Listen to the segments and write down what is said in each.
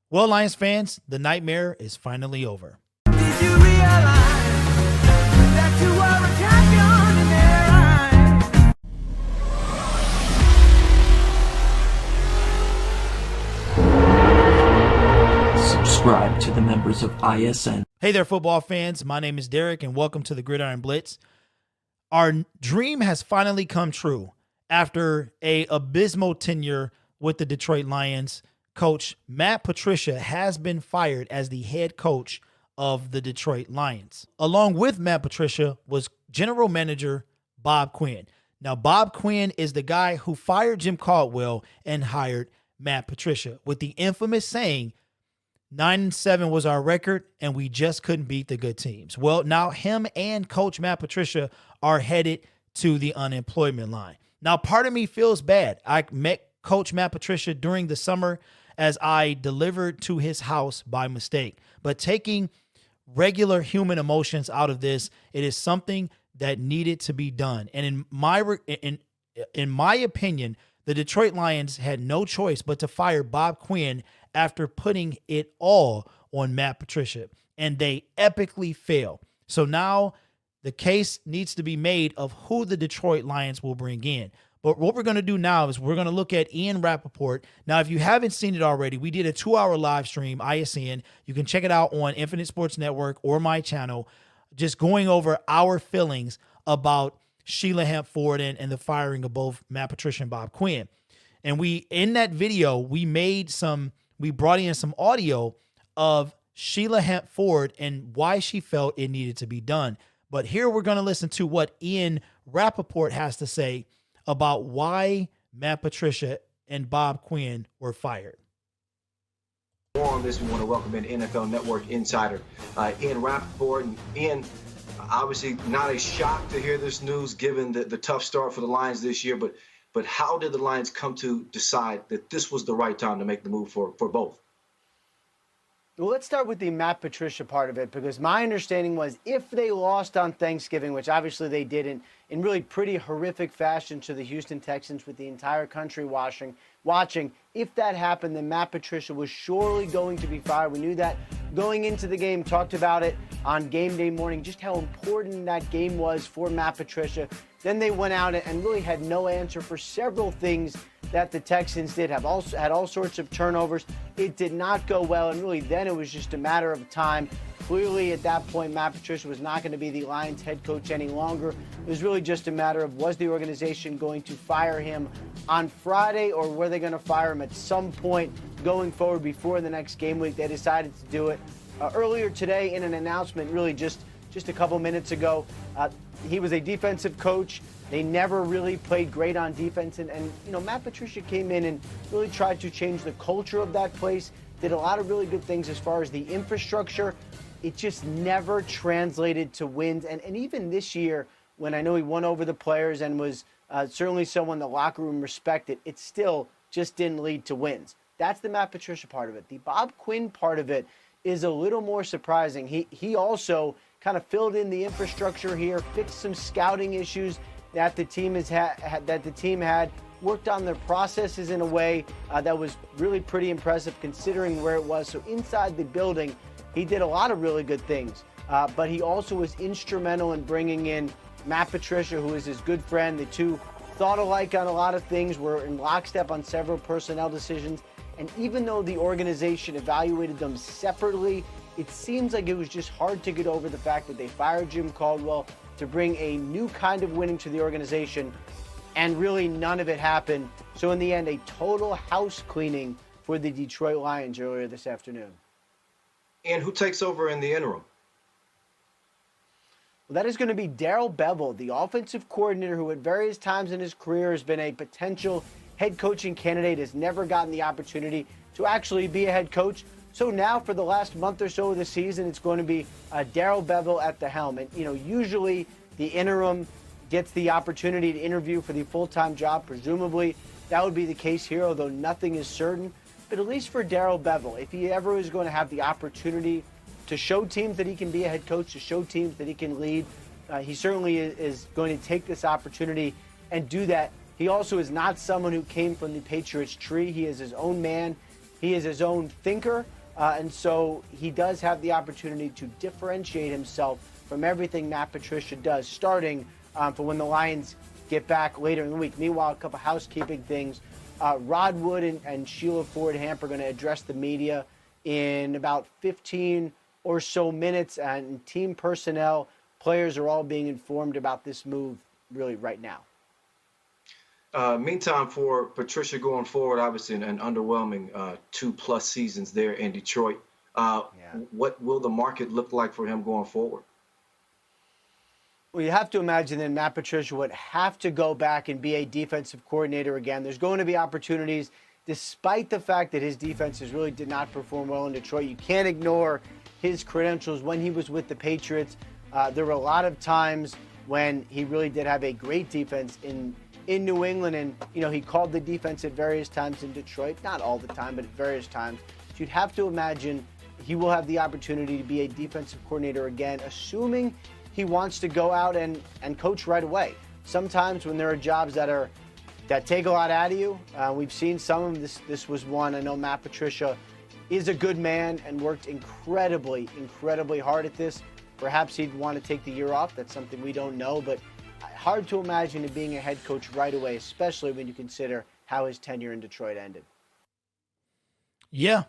Well, Lions fans, the nightmare is finally over. Did you realize that you are a champion in their eyes? Subscribe to the members of ISN. Hey there, football fans. My name is Derek, and welcome to the Gridiron Blitz. Our dream has finally come true after a abysmal tenure with the Detroit Lions. Coach Matt Patricia has been fired as the head coach of the Detroit Lions. Along with Matt Patricia was general manager Bob Quinn. Now, Bob Quinn is the guy who fired Jim Caldwell and hired Matt Patricia with the infamous saying, 9-7 was our record, and we just couldn't beat the good teams. Well, now him and Coach Matt Patricia are headed to the unemployment line. Now, part of me feels bad. I met Coach Matt Patricia during the summer as I delivered to his house by mistake. But taking regular human emotions out of this, it is something that needed to be done. And in my opinion, the Detroit Lions had no choice but to fire Bob Quinn after putting it all on Matt Patricia. And they epically fail. So now the case needs to be made of who the Detroit Lions will bring in. But what we're going to do now is we're going to look at Ian Rapoport. Now, if you haven't seen it already, we did a 2-hour live stream, ISN. You can check it out on Infinite Sports Network or my channel, just going over our feelings about Sheila Hamp Ford and the firing of both Matt Patricia and Bob Quinn. And in that video, we brought in some audio of Sheila Hamp Ford and why she felt it needed to be done. But here we're going to listen to what Ian Rapoport has to say about why Matt Patricia and Bob Quinn were fired. More on this, we want to welcome in NFL Network insider Ian Rapoport. And Ian, obviously not a shock to hear this news given the tough start for the Lions this year, but how did the Lions come to decide that this was the right time to make the move for both? Well, let's start with the Matt Patricia part of it, because my understanding was if they lost on Thanksgiving, which obviously they didn't, in really pretty horrific fashion to the Houston Texans with the entire country watching, if that happened, then Matt Patricia was surely going to be fired. We knew that going into the game, talked about it on game day morning, just how important that game was for Matt Patricia. Then they went out and really had no answer for several things that the Texans did. Had all sorts of turnovers. It did not go well, and really then it was just a matter of time. Clearly at that point, Matt Patricia was not going to be the Lions head coach any longer. It was really just a matter of, was the organization going to fire him on Friday, or were they going to fire him at some point going forward before the next game week? They decided to do it earlier today in an announcement, really just a couple minutes ago. He was a defensive coach. They never really played great on defense. And Matt Patricia came in and really tried to change the culture of that place, did a lot of really good things as far as the infrastructure. It just never translated to wins. And even this year, when I know he won over the players and was certainly someone the locker room respected, it still just didn't lead to wins. That's the Matt Patricia part of it. The Bob Quinn part of it is a little more surprising. He also kind of filled in the infrastructure here, fixed some scouting issues that the team had, worked on their processes in a way that was really pretty impressive considering where it was. So inside the building, he did a lot of really good things, but he also was instrumental in bringing in Matt Patricia, who is his good friend. The two thought alike on a lot of things, were in lockstep on several personnel decisions, and even though the organization evaluated them separately, it seems like it was just hard to get over the fact that they fired Jim Caldwell to bring a new kind of winning to the organization, and really none of it happened. So in the end, a total house cleaning for the Detroit Lions earlier this afternoon. And who takes over in the interim? Well, that is going to be Darrell Bevell, the offensive coordinator who at various times in his career has been a potential head coaching candidate, has never gotten the opportunity to actually be a head coach. So now for the last month or so of the season, it's going to be Darrell Bevell at the helm. And, usually the interim gets the opportunity to interview for the full-time job. Presumably that would be the case here, although nothing is certain. But at least for Darrell Bevell, if he ever is going to have the opportunity to show teams that he can be a head coach, to show teams that he can lead, he certainly is going to take this opportunity and do that. He also is not someone who came from the Patriots tree. He is his own man. He is his own thinker, and so he does have the opportunity to differentiate himself from everything Matt Patricia does, starting for when the Lions get back later in the week. Meanwhile, a couple housekeeping things. Rod Wood and Sheila Ford Hamp are going to address the media in about 15 or so minutes, and team personnel, players are all being informed about this move really right now. Meantime, for Patricia going forward, obviously an underwhelming 2+ seasons there in Detroit. What will the market look like for him going forward? Well, you have to imagine that Matt Patricia would have to go back and be a defensive coordinator again. There's going to be opportunities, despite the fact that his defenses really did not perform well in Detroit. You can't ignore his credentials when he was with the Patriots. There were a lot of times when he really did have a great defense in New England, and he called the defense at various times in Detroit. Not all the time, but at various times. So you'd have to imagine he will have the opportunity to be a defensive coordinator again, assuming he wants to go out and coach right away. Sometimes when there are jobs that take a lot out of you, we've seen some of them. This was one. I know Matt Patricia is a good man and worked incredibly hard at this. Perhaps he'd want to take the year off. That's something we don't know, but hard to imagine him being a head coach right away, especially when you consider how his tenure in Detroit ended. Yeah,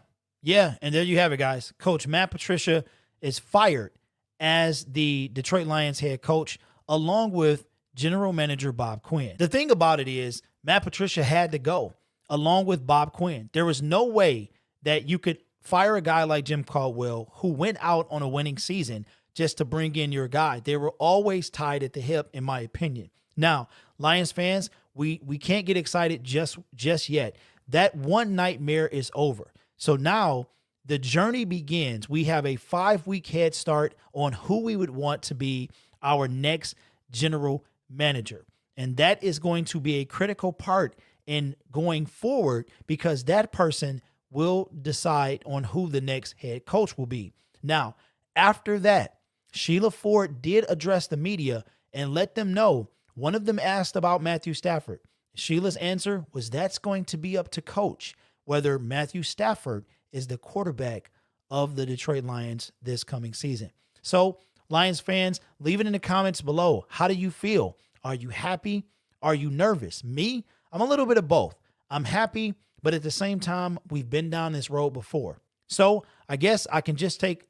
and there you have it, guys. Coach Matt Patricia is fired as the Detroit Lions head coach, along with general manager Bob Quinn. The thing about it is Matt Patricia had to go, along with Bob Quinn. There was no way that you could fire a guy like Jim Caldwell, who went out on a winning season, just to bring in your guy. They were always tied at the hip, in my opinion. Now, Lions fans, we can't get excited just yet. That one nightmare is over. So now the journey begins. We have a 5-week head start on who we would want to be our next general manager. And that is going to be a critical part in going forward, because that person will decide on who the next head coach will be. Now, after that, Sheila Ford did address the media and let them know. One of them asked about Matthew Stafford. Sheila's answer was that's going to be up to coach, whether Matthew Stafford is the quarterback of the Detroit Lions this coming season. So, Lions fans, leave it in the comments below. How do you feel? Are you happy? Are you nervous? Me, I'm a little bit of both. I'm happy, but at the same time, we've been down this road before. So I guess I can just take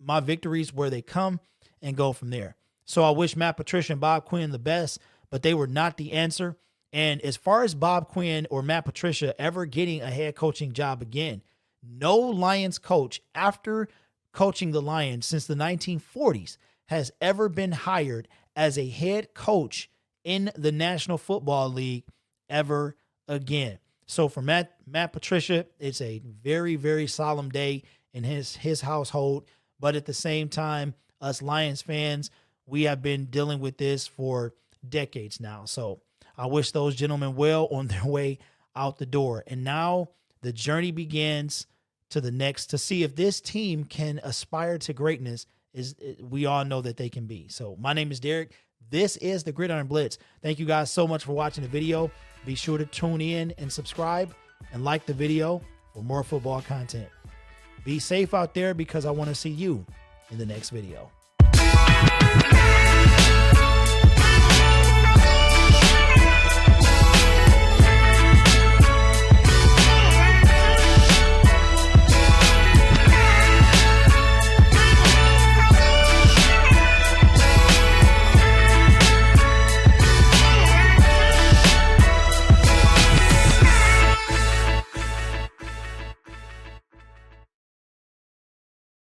my victories where they come and go from there. So I wish Matt Patricia and Bob Quinn the best, but they were not the answer. And as far as Bob Quinn or Matt Patricia ever getting a head coaching job again, no Lions coach after coaching the Lions since the 1940s has ever been hired as a head coach in the National Football League ever again. So for Matt Patricia, it's a very, very solemn day in his household. But at the same time, us Lions fans, we have been dealing with this for decades now. So I wish those gentlemen well on their way out the door. And now the journey begins to see if this team can aspire to greatness. We all know that they can be. So my name is Derek. This is the Gridiron Blitz. Thank you guys so much for watching the video. Be sure to tune in and subscribe and like the video for more football content. Be safe out there, because I want to see you in the next video.